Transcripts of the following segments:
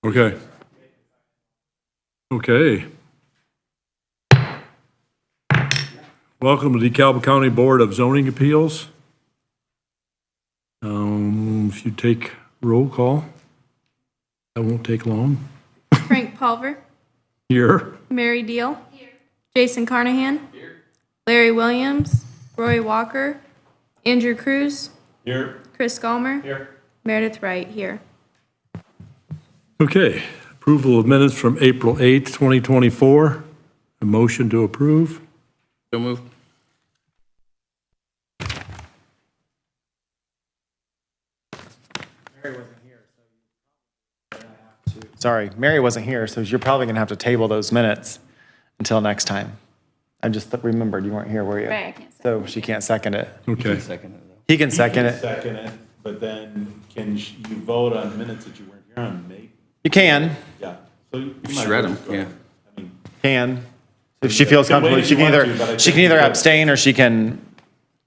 Okay. Okay. Welcome to DeKalb County Board of Zoning Appeals. If you take roll call, that won't take long. Frank Pulver. Here. Mary Deal. Here. Jason Carnahan. Here. Larry Williams. Roy Walker. Andrew Cruz. Here. Chris Gallmer. Here. Meredith Wright. Here. Okay. Approval of minutes from April 8th, 2024. A motion to approve. So move. Sorry, Mary wasn't here, so you're probably going to have to table those minutes until next time. I just remembered you weren't here, were you? Right, I can't second So she can't second it. Okay. Second it, though. He can second it. Second it, but then can you vote on minutes that you weren't here on, maybe? You can, Yeah. So you might Shred them, go ahead. yeah. I mean, can. If she feels You can wait comfortable, if she you can want either, to, but I she can think either you- abstain or she can,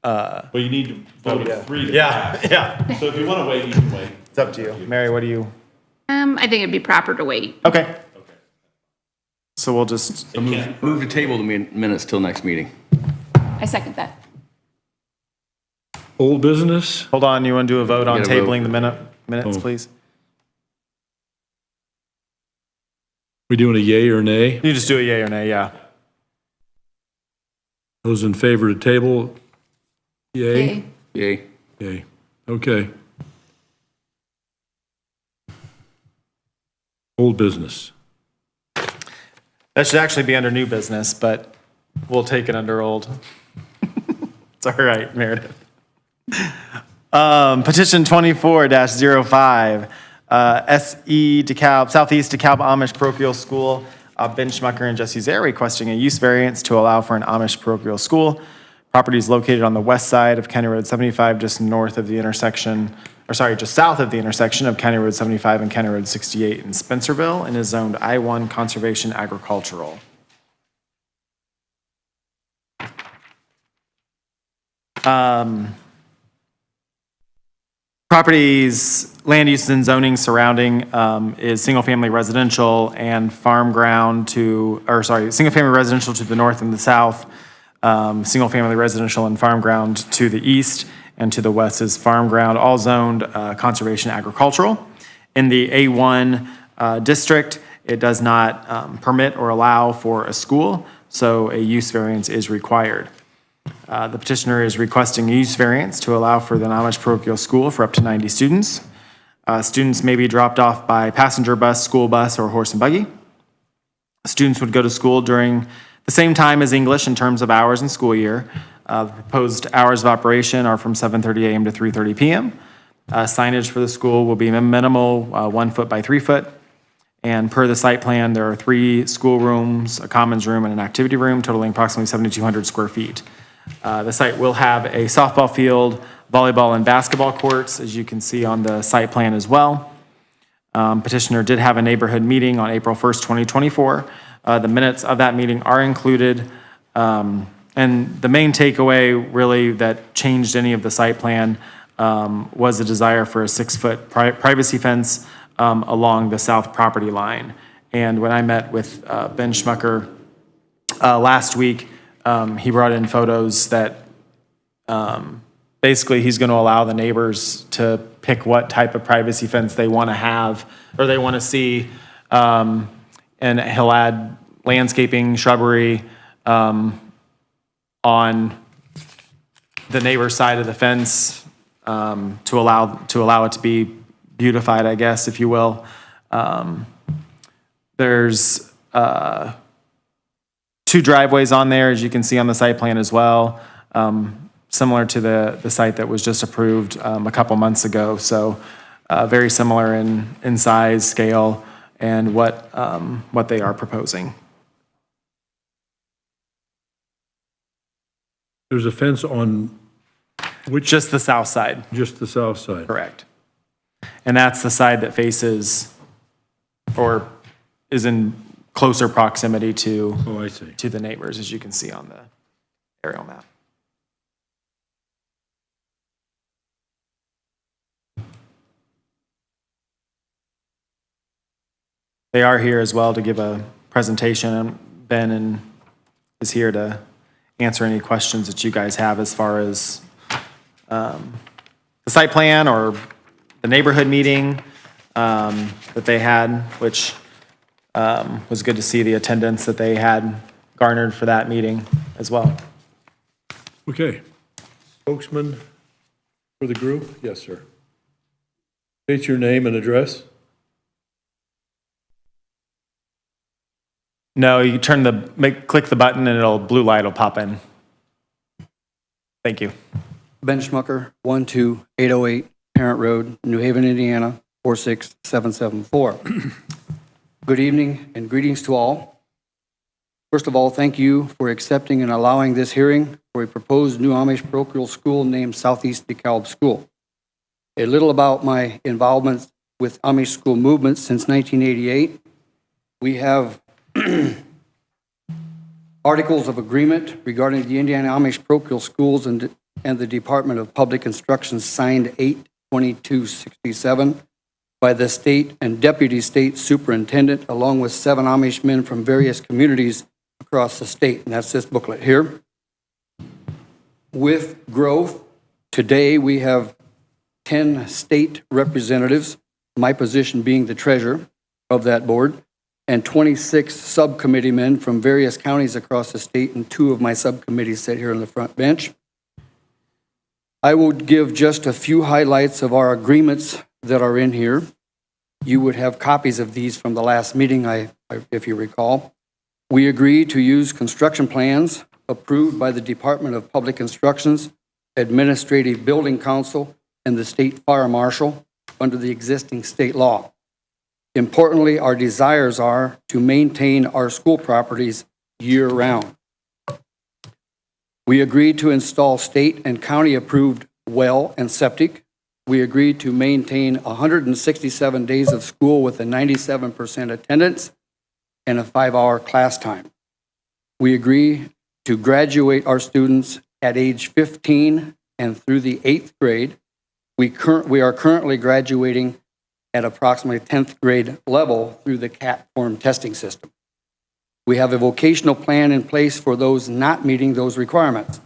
but you need to vote of three to yeah, pass. yeah. So if you want to wait, you can wait. It's up to you. Mary, what do you? I think it'd be proper to wait. Okay. Okay. So we'll just, It can't- Move to table the minutes till next meeting. I second that. Old business? hold on, you want to do a vote on Get a vote. tabling the minutes, Oh. please? We doing a yay or nay? You just do a yay or nay, yeah. Those in favor to table? Yay? Yay. Yay. Okay. Old business. That should actually be under new business, but we'll take it under old. It's all right, Meredith. Petition 24-05, SE DeKalb, Southeast DeKalb Amish Parochial School, Ben Schmucker and Jesse Zare requesting a use variance to allow for an Amish parochial school. Property is located on the west side of County Road 75, just north of the intersection, or sorry, just south of the intersection of County Road 75 and County Road 68 in Spencerville, and is zoned I-1 Conservation Agricultural. Properties, land use and zoning surrounding is single-family residential and farm ground to, or sorry, single-family residential to the north and the south, single-family residential and farm ground to the east, and to the west is farm ground, all zoned conservation agricultural. In the A1 district, it does not permit or allow for a school, so a use variance is required. The petitioner is requesting a use variance to allow for the Amish parochial school for up to 90 students. Students may be dropped off by passenger bus, school bus, or horse and buggy. Students would go to school during the same time as English in terms of hours and school year. The proposed hours of operation are from 7:30 a.m. to 3:30 p.m. Signage for the school will be minimal, 1 foot by 3 foot. And per the site plan, there are 3 school rooms, a commons room, and an activity room totaling approximately 7,200 square feet. The site will have a softball field, volleyball and basketball courts, as you can see on the site plan as well. Petitioner did have a neighborhood meeting on April 1st, 2024. The minutes of that meeting are included. And the main takeaway really that changed any of the site plan was a desire for a 6-foot privacy fence along the south property line. And when I met with Ben Schmucker last week, he brought in photos that basically he's going to allow the neighbors to pick what type of privacy fence they want to have or they want to see. And he'll add landscaping, shrubbery on the neighbor's side of the fence to allow it to be beautified, I guess, if you will. There's 2 driveways on there, as you can see on the site plan as well, similar to the site that was just approved a couple months ago. So very similar in size, scale, and what they are proposing. There's a fence on which? Just the south side, Just the south side. correct. And that's the side that faces or is in closer proximity to Oh, I see. the neighbors, as you can see on the aerial map. They are here as well to give a presentation. Ben is here to answer any questions that you guys have as far as the site plan or the neighborhood meeting that they had, which was good to see the attendance that they had garnered for that meeting as well. Okay. Spokesman for the group? Yes, sir. State your name and address. No, you turn click the button and blue light will pop in. Thank you. Ben Schmucker, 12808 Parent Road, New Haven, Indiana, 46774. Good evening and greetings to all. First of all, thank you for accepting and allowing this hearing for a proposed new Amish parochial school named Southeast DeKalb School. A little about my involvement with Amish school movement since 1988. We have articles of agreement regarding the Indiana Amish parochial schools and the Department of Public Instruction signed 8/22/67 by the state and deputy state superintendent, along with 7 Amish men from various communities across the state, and that's this booklet here. With growth, today we have 10 state representatives, my position being the treasurer of that board, and 26 subcommittee men from various counties across the state, and 2 of my subcommittees sit here on the front bench. I would give just a few highlights of our agreements that are in here. You would have copies of these from the last meeting, if you recall. We agree to use construction plans approved by the Department of Public Instruction's Administrative Building Council and the State Fire Marshal under the existing state law. Importantly, our desires are to maintain our school properties year-round. We agreed to install state and county-approved well and septic. We agreed to maintain 167 days of school with a 97% attendance and a 5-hour class time. We agree to graduate our students at age 15 and through the 8th grade. We are currently graduating at approximately 10th grade level through the CAT form testing system. We have a vocational plan in place for those not meeting those requirements.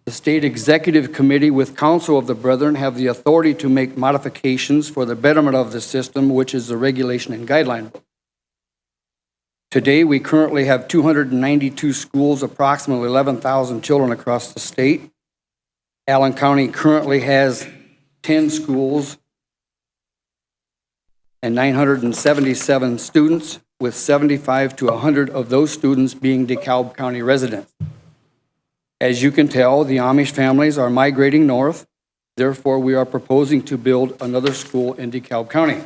The State Executive Committee with Council of the Brethren have the authority to make modifications for the betterment of the system, which is the regulation and guideline book. Today, we currently have 292 schools, approximately 11,000 children across the state. Allen County currently has 10 schools and 977 students, with 75 to 100 of those students being DeKalb County residents. As you can tell, the Amish families are migrating north. Therefore, we are proposing to build another school in DeKalb County.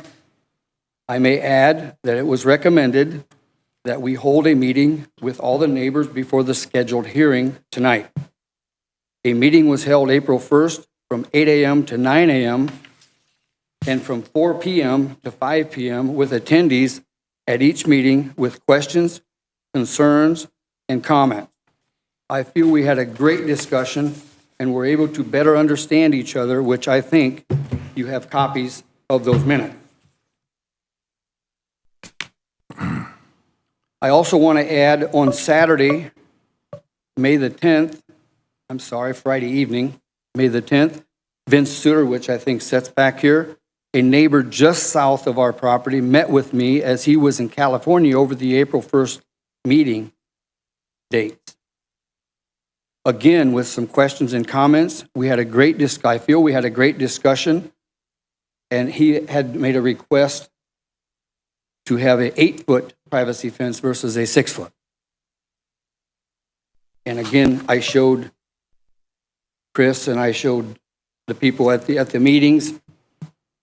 I may add that it was recommended that we hold a meeting with all the neighbors before the scheduled hearing tonight. A meeting was held April 1st from 8 a.m. to 9 a.m. and from 4 p.m. to 5 p.m. with attendees at each meeting with questions, concerns, and comments. I feel we had a great discussion and were able to better understand each other, which I think you have copies of those minutes. I also want to add on Saturday, May the 10th, Friday evening, May the 10th, Vince Suter, which I think sits back here, a neighbor just south of our property, met with me as he was in California over the April 1st meeting date. Again, with some questions and comments, I feel we had a great discussion, and he had made a request to have an 8-foot privacy fence versus a 6-foot. And again, I showed Chris and I showed the people at the meetings,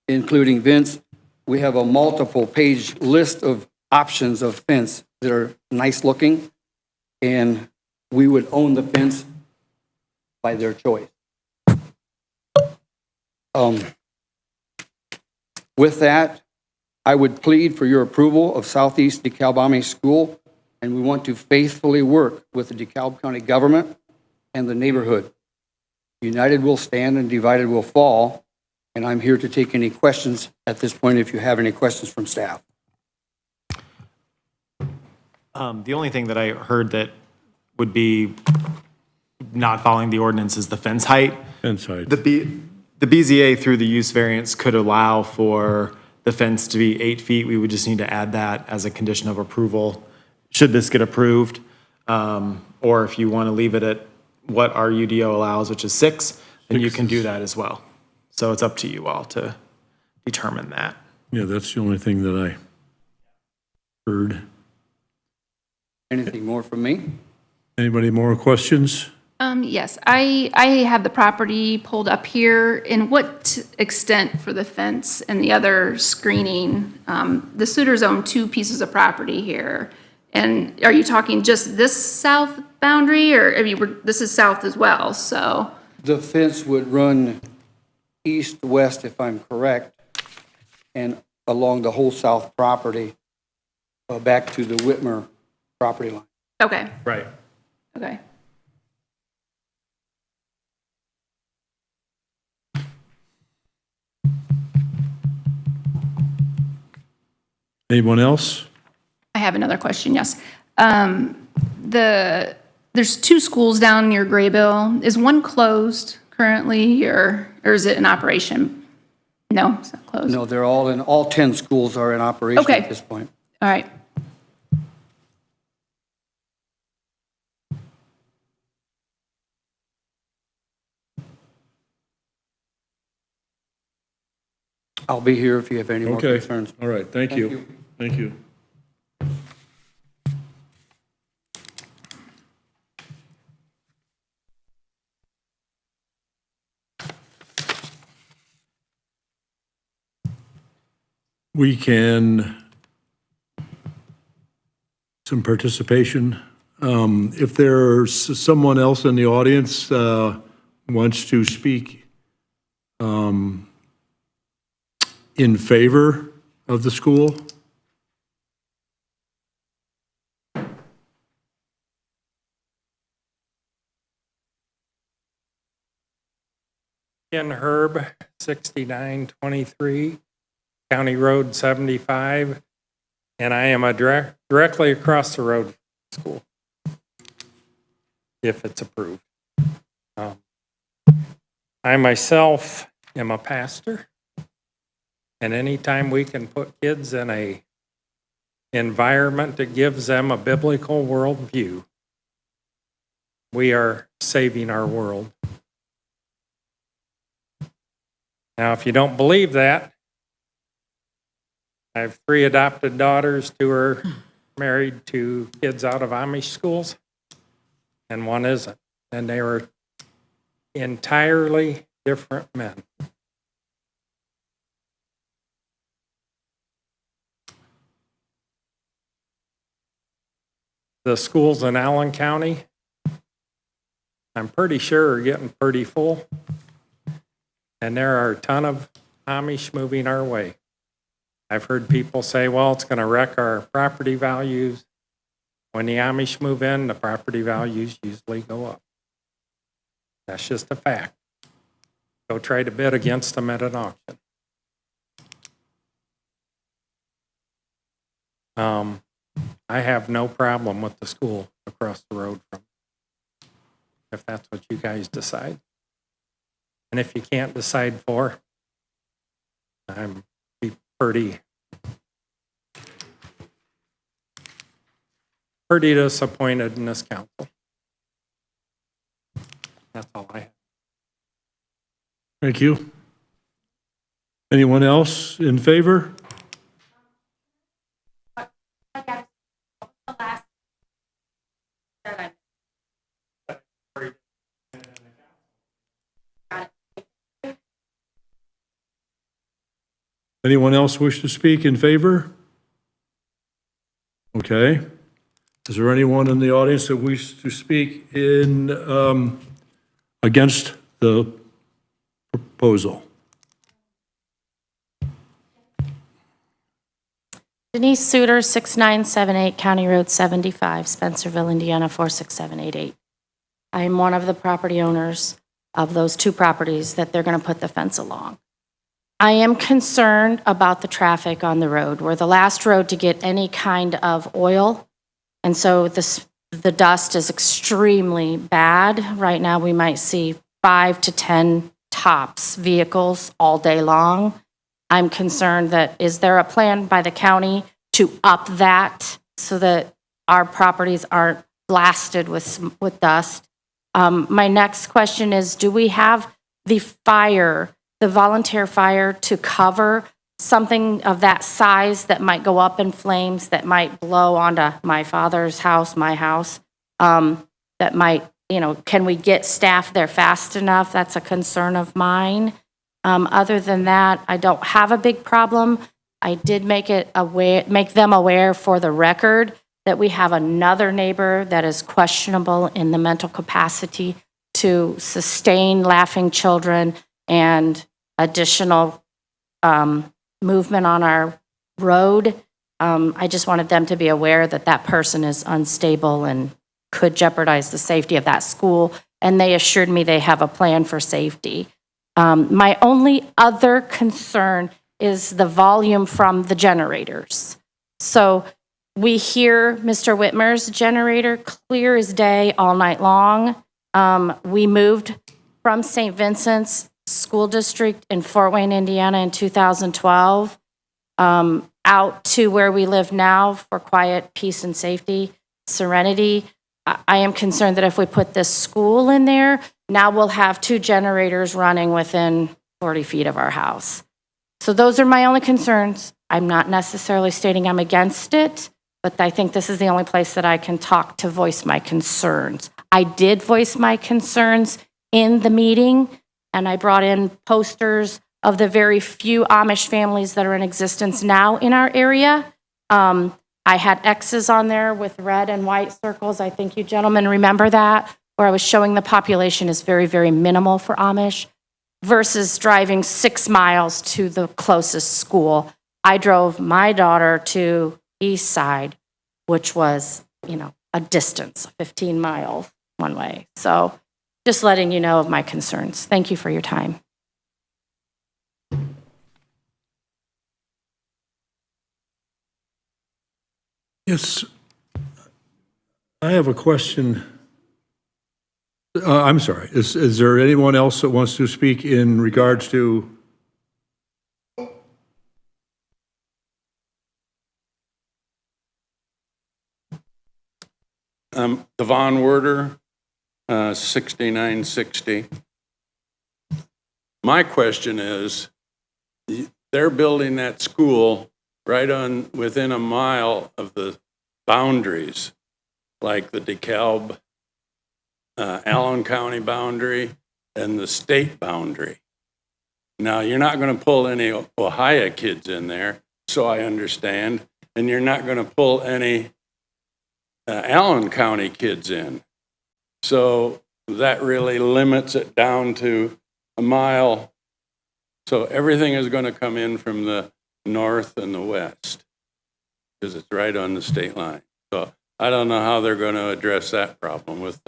including Vince. We have a multiple page list of options of fence that are nice looking, and we would own the fence by their choice. With that, I would plead for your approval of Southeast DeKalb Amish School, and we want to faithfully work with the DeKalb County government and the neighborhood. United will stand and divided will fall, and I'm here to take any questions at this point if you have any questions from staff. The only thing that I heard that would be not following the ordinance is the fence height. Inside. The BZA through the use variance could allow for the fence to be 8 feet. We would just need to add that as a condition of approval, should this get approved. Or if you want to leave it at what our UDO allows, which is 6, then you can do that as well. So it's up to you all to determine that. Yeah, that's the only thing that I heard. Anything more from me? Anybody more questions? Yes, I have the property pulled up here. In what extent for the fence and the other screening? The suitors own 2 pieces of property here. And are you talking just this south boundary, or I mean, this is south as well, so? The fence would run east-west, if I'm correct, and along the whole south property, back to the Whitmer property line. Okay, Right. okay. Anyone else? I have another question, yes. There's 2 schools down near Graybill. Is one closed currently, or is it in operation? No, it's not closed? No, they're all 10 schools are in operation Okay. at this point. All right. I'll be here if you have any more Okay, concerns. all right, thank Thank you. you. Thank you. We can, some participation. If there's someone else in the audience wants to speak in favor of the school? Ken Herb, 6923, County Road 75, and I am directly across the road from the school, if it's approved. I myself am a pastor, and anytime we can put kids in a environment that gives them a biblical worldview, we are saving our world. Now, if you don't believe that, I have 3 adopted daughters, 2 are married to kids out of Amish schools, and 1 isn't. And they were entirely different men. The schools in Allen County, I'm pretty sure are getting pretty full. And there are a ton of Amish moving our way. I've heard people say, well, it's going to wreck our property values. When the Amish move in, the property values usually go up. That's just a fact. Go try to bid against them at an auction. I have no problem with the school across the road from, if that's what you guys decide. And if you can't decide for, I'm pretty disappointed in this council. That's all I have. Thank you. Anyone else in favor? Anyone else wish to speak in favor? Okay. Is there anyone in the audience that wishes to speak in against the proposal? Denise Suter, 6978 County Road 75, Spencerville, Indiana 46788. I am one of the property owners of those 2 properties that they're going to put the fence along. I am concerned about the traffic on the road. We're the last road to get any kind of oil And so the dust is extremely bad. Right now, we might see 5 to 10 tops vehicles all day long. I'm concerned that, is there a plan by the county to up that so that our properties aren't blasted with dust? My next question is, do we have the volunteer fire to cover something of that size that might go up in flames, that might blow onto my father's house, my house, that might, can we get staff there fast enough? That's a concern of mine. Other than that, I don't have a big problem. I did make them aware for the record that we have another neighbor that is questionable in the mental capacity to sustain laughing children and additional movement on our road. I just wanted them to be aware that that person is unstable and could jeopardize the safety of that school, and they assured me they have a plan for safety. My only other concern is the volume from the generators. So we hear Mr. Whitmer's generator clear as day all night long. We moved from St. Vincent's School District in Fort Wayne, Indiana in 2012, out to where we live now for quiet, peace, and safety, serenity. I am concerned that if we put this school in there, now we'll have 2 generators running within 40 feet of our house. So those are my only concerns. I'm not necessarily stating I'm against it, but I think this is the only place that I can talk to voice my concerns. I did voice my concerns in the meeting, and I brought in posters of the very few Amish families that are in existence now in our area. I had X's on there with red and white circles. I think you gentlemen remember that, where I was showing the population is very, very minimal for Amish versus driving 6 miles to the closest school. I drove my daughter to East Side, which was, a distance, 15 miles one way. So just letting you know of my concerns. Thank you for your time. Yes, I have a question. I'm sorry, is there anyone else that wants to speak in regards to? Devon Werder, 6960. My question is, they're building that school right on within a mile of the boundaries, like the DeKalb, Allen County boundary and the state boundary. Now, you're not going to pull any Ohio kids in there, so I understand, and you're not going to pull any Allen County kids in. So that really limits it down to a mile. So everything is going to come in from the north and the west because it's right on the state line. So I don't know how they're going to address that problem with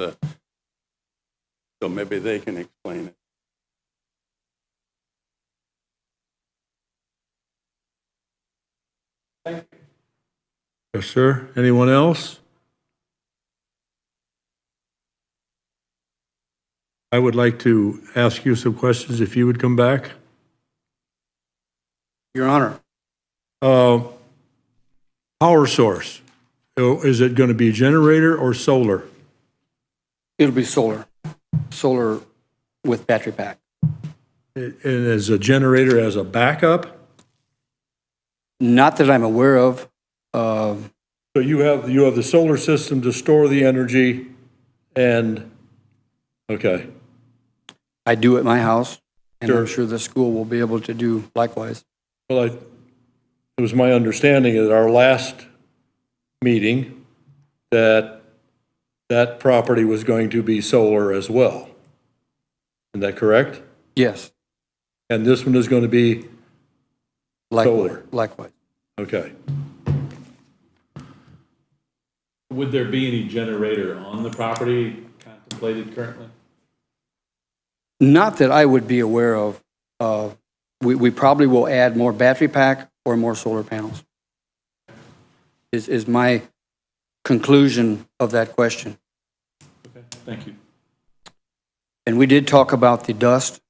so maybe they can explain it. Thank you. Yes, sir. Anyone else? I would like to ask you some questions if you would come back. Your Honor. Power source. Is it going to be generator or solar? It'll be solar. Solar with battery pack. And is a generator as a backup? Not that I'm aware of. So you have the solar system to store the energy and, okay. I do at my house, and Sure. I'm sure the school will be able to do likewise. Well, it was my understanding at our last meeting that that property was going to be solar as well. Is that correct? Yes, And this one is going to be solar? likewise. Okay. Would there be any generator on the property contemplated currently? Not that I would be aware of. We probably will add more battery pack or more solar panels. Is my conclusion of that question. Okay, thank you. And we did talk about the dust.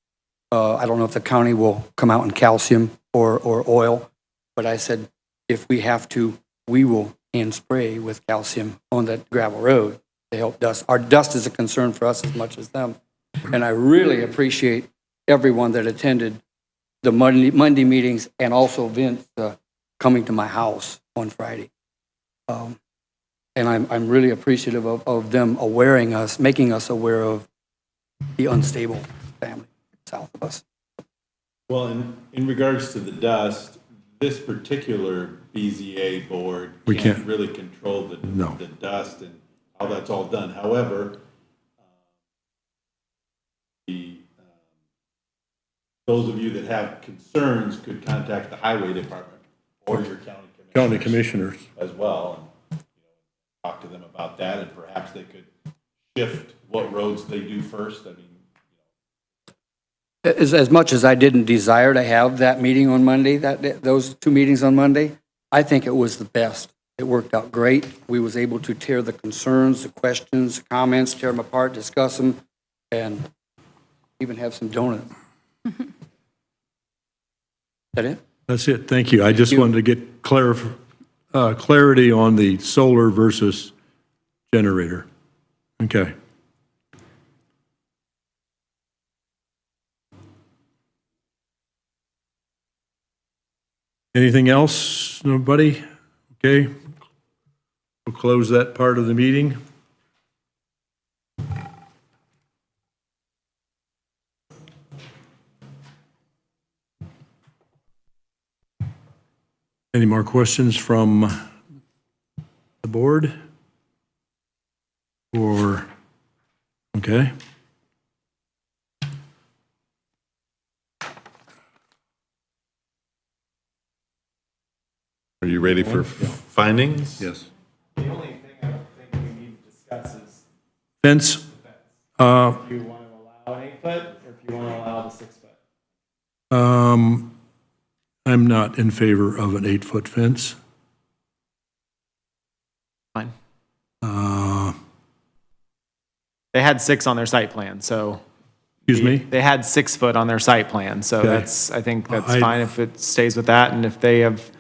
I don't know if the county will come out in calcium or oil, but I said, if we have to, we will hand spray with calcium on that gravel road to help dust. Our dust is a concern for us as much as them. And I really appreciate everyone that attended the Monday meetings and also Vince coming to my house on Friday. And I'm really appreciative of them making us aware of the unstable family south of us. Well, in regards to the dust, this particular BZA board We can't can't- really control the dust and how that's all done. However, those of you that have concerns could contact the highway department or your County commissioners. as well, and talk to them about that, and perhaps they could shift what roads they do first. I mean, As much as I didn't desire to have that meeting on Monday, those two meetings on Monday, I think it was the best. It worked out great. We was able to tear the concerns, the questions, the comments, tear them apart, discuss them, and even have some donuts. Is that it? That's it, thank you. I just you. wanted to get clarity on the solar versus generator. Okay. Anything else? Nobody? Okay. We'll close that part of the meeting. Any more questions from the board? Or, okay. Are you ready for findings? Yes. The only thing I don't think we need to discuss is Fence, if you want to allow an 8 foot or if you want to allow the 6 foot. I'm not in favor of an 8-foot fence. Fine. They had 6 on their site plan, so. Excuse me? They had 6 foot on their site plan, so Okay. I think that's fine if it stays with that. And if they have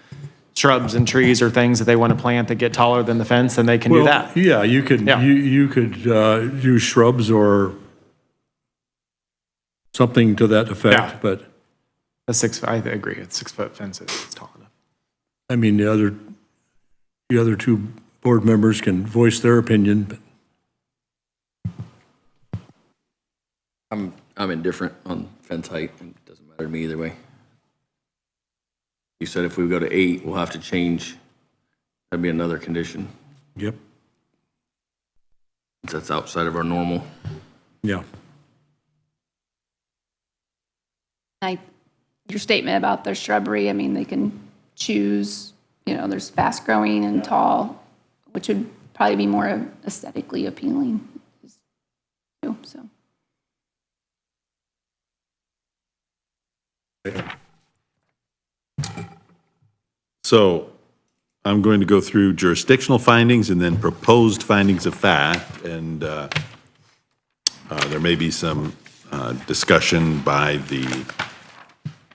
shrubs and trees or things that they want to plant that get taller than the fence, then they can do Well, that. yeah, you could, Yeah. you could use shrubs or something to that Yeah. effect, but, I agree, a 6 foot fence is tall enough. I mean, the other two board members can voice their opinion, but I'm indifferent on fence height. It doesn't matter to me either way. You said if we go to 8, we'll have to change. That'd be another condition. yep, That's outside of our normal. yeah. Your statement about their shrubbery, I mean, they can choose, there's fast growing and tall, which would probably be more aesthetically appealing. Too, so. So I'm going to go through jurisdictional findings and then proposed findings of fact. And there may be some discussion by the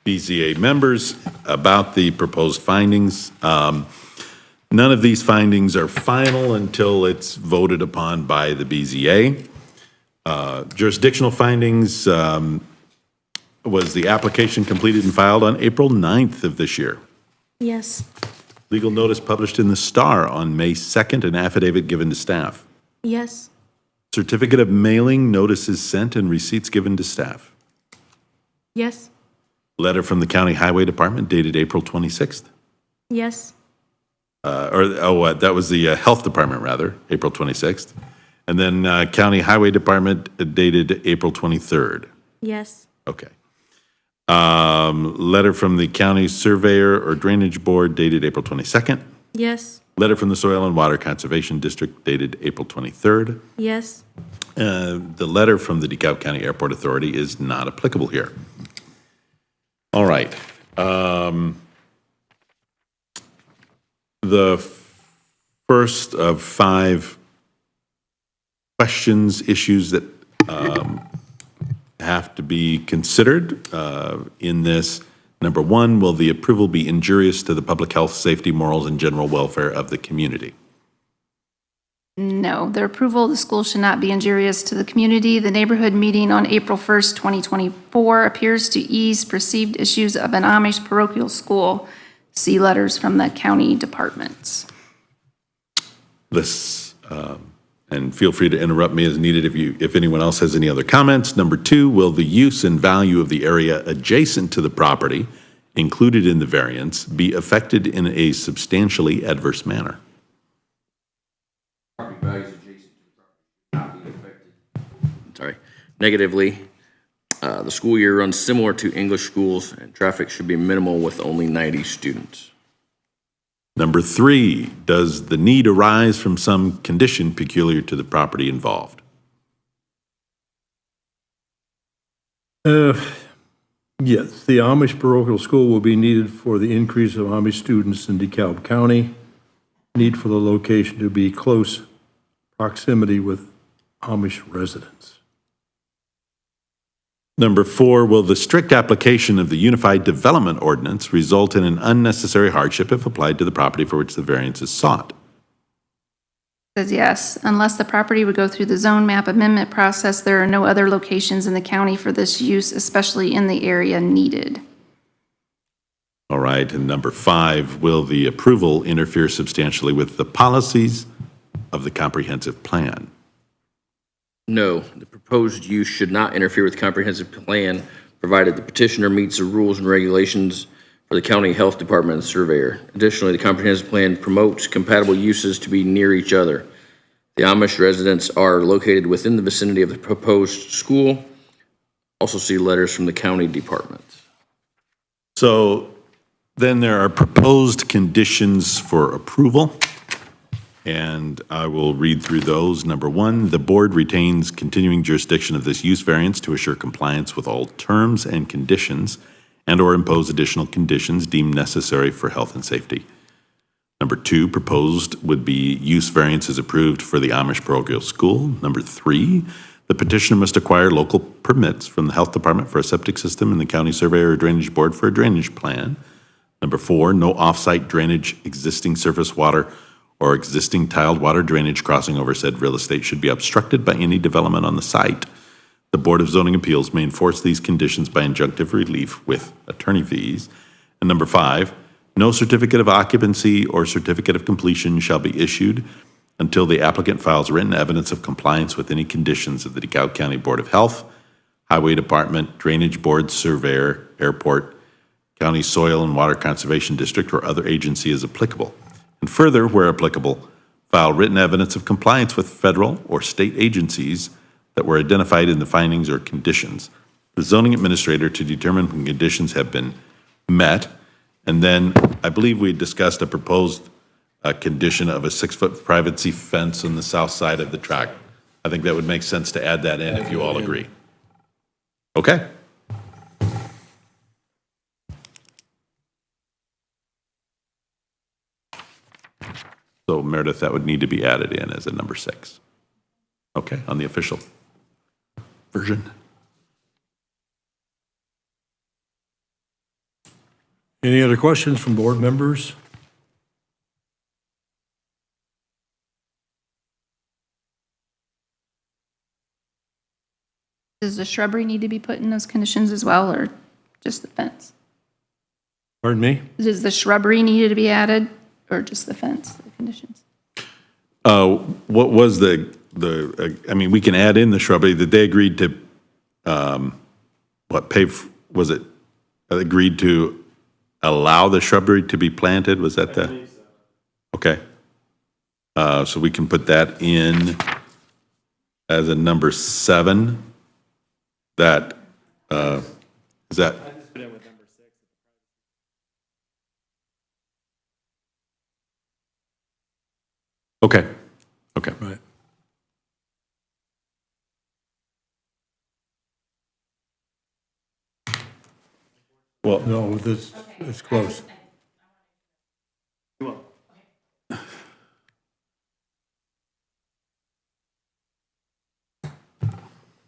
BZA members about the proposed findings. None of these findings are final until it's voted upon by the BZA. Jurisdictional findings was the application completed and filed on April 9th of this year. Yes. Legal notice published in the Star on May 2nd, an affidavit given to staff. Yes. Certificate of mailing, notices sent, and receipts given to staff. Yes. Letter from the County Highway Department dated April 26th. Yes. That was the Health Department, rather, April 26th. And then County Highway Department dated April 23rd. Yes. Okay. Letter from the County Surveyor or Drainage Board dated April 22nd. Yes. Letter from the Soil and Water Conservation District dated April 23rd. Yes. The letter from the DeKalb County Airport Authority is not applicable here. All right. The first of 5 questions, issues that have to be considered in this. Number 1, will the approval be injurious to the public health, safety, morals, and general welfare of the community? No, the approval of the school should not be injurious to the community. The neighborhood meeting on April 1st, 2024 appears to ease perceived issues of an Amish parochial school. See letters from the county departments. This, and feel free to interrupt me as needed if anyone else has any other comments. Number 2, will the use and value of the area adjacent to the property included in the variance be affected in a substantially adverse manner? Property values adjacent to the property should not be affected. Sorry, negatively. The school year runs similar to English schools, and traffic should be minimal with only 90 students. Number 3, does the need arise from some condition peculiar to the property involved? Yes, the Amish parochial school will be needed for the increase of Amish students in DeKalb County. Need for the location to be close proximity with Amish residents. Number 4, will the strict application of the Unified Development Ordinance result in an unnecessary hardship if applied to the property for which the variance is sought? Says yes, unless the property would go through the zone map amendment process, there are no other locations in the county for this use, especially in the area needed. All right, and number 5, will the approval interfere substantially with the policies of the comprehensive plan? No, the proposed use should not interfere with the comprehensive plan, provided the petitioner meets the rules and regulations for the county health department and surveyor. Additionally, the comprehensive plan promotes compatible uses to be near each other. The Amish residents are located within the vicinity of the proposed school. Also see letters from the county department. So then there are proposed conditions for approval, and I will read through those. Number 1, the board retains continuing jurisdiction of this use variance to assure compliance with all terms and conditions and/or impose additional conditions deemed necessary for health and safety. Number 2, proposed would be use variances approved for the Amish parochial school. Number 3, the petitioner must acquire local permits from the health department for a septic system and the county surveyor or drainage board for a drainage plan. Number 4, no off-site drainage, existing surface water, or existing tiled water drainage crossing over said real estate should be obstructed by any development on the site. The Board of Zoning Appeals may enforce these conditions by injunctive relief with attorney fees. And number 5, no certificate of occupancy or certificate of completion shall be issued until the applicant files written evidence of compliance with any conditions of the DeKalb County Board of Health, Highway Department, Drainage Board, Surveyor, Airport, County Soil and Water Conservation District, or other agency as applicable. And further, where applicable, file written evidence of compliance with federal or state agencies that were identified in the findings or conditions. The zoning administrator to determine when conditions have been met. And then I believe we discussed a proposed condition of a 6-foot privacy fence on the south side of the track. I think that would make sense to add that in if you all agree. Okay? So Meredith, that would need to be added in as a number 6. Okay, on the official version. Any other questions from board members? Does the shrubbery need to be put in those conditions as well, or just the fence? Pardon me? Does the shrubbery need to be added, or just the fence, the conditions? What was I mean, we can add in the shrubbery that they agreed to, was it agreed to allow the shrubbery to be planted? Was that the? Okay. So we can put that in as a number 7. That, is that? Okay, okay. Right. Well, No, it's close.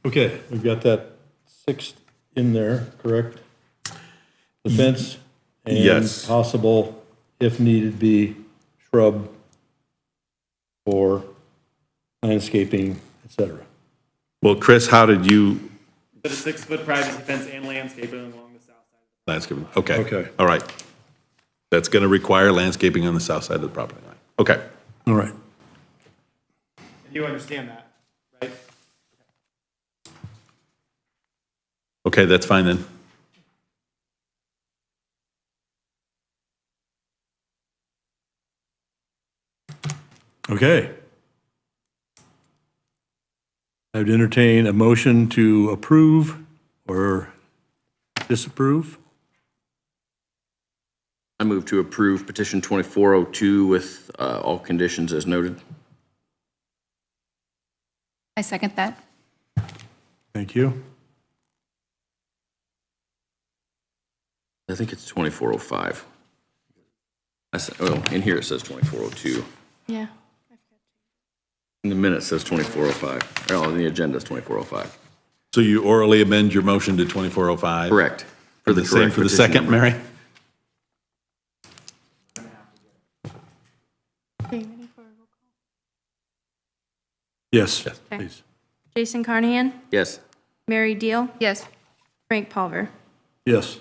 Okay, we've got that 6 in there, correct? The fence? Yes. And possible, if needed be, shrub or landscaping, et cetera. Well, Chris, how did you, The 6-foot privacy fence and landscaping along the south side. landscaping? Okay. Okay. All right. That's going to require landscaping on the south side of the property line. Okay. All right. And you understand that, right? Okay, that's fine then. Okay. I would entertain a motion to approve or disapprove. I move to approve petition 2402 with all conditions as noted. I second that. Thank you. I think it's 2405. In here it says 2402. Yeah. In the minute it says 2405. Oh, in the agenda it's 2405. So you orally amend your motion to 2405? Correct. For the same, for the second, Mary? Yes, Okay. please. Jason Carnahan? Yes. Mary Deal? Yes. Frank Pulver? Yes.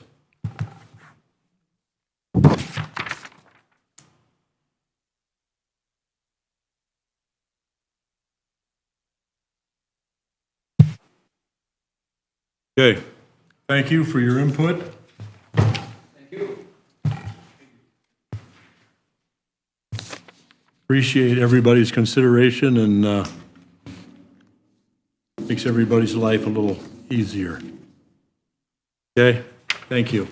Okay, thank you for your input. Thank you. Appreciate everybody's consideration and makes everybody's life a little easier. Okay, thank you.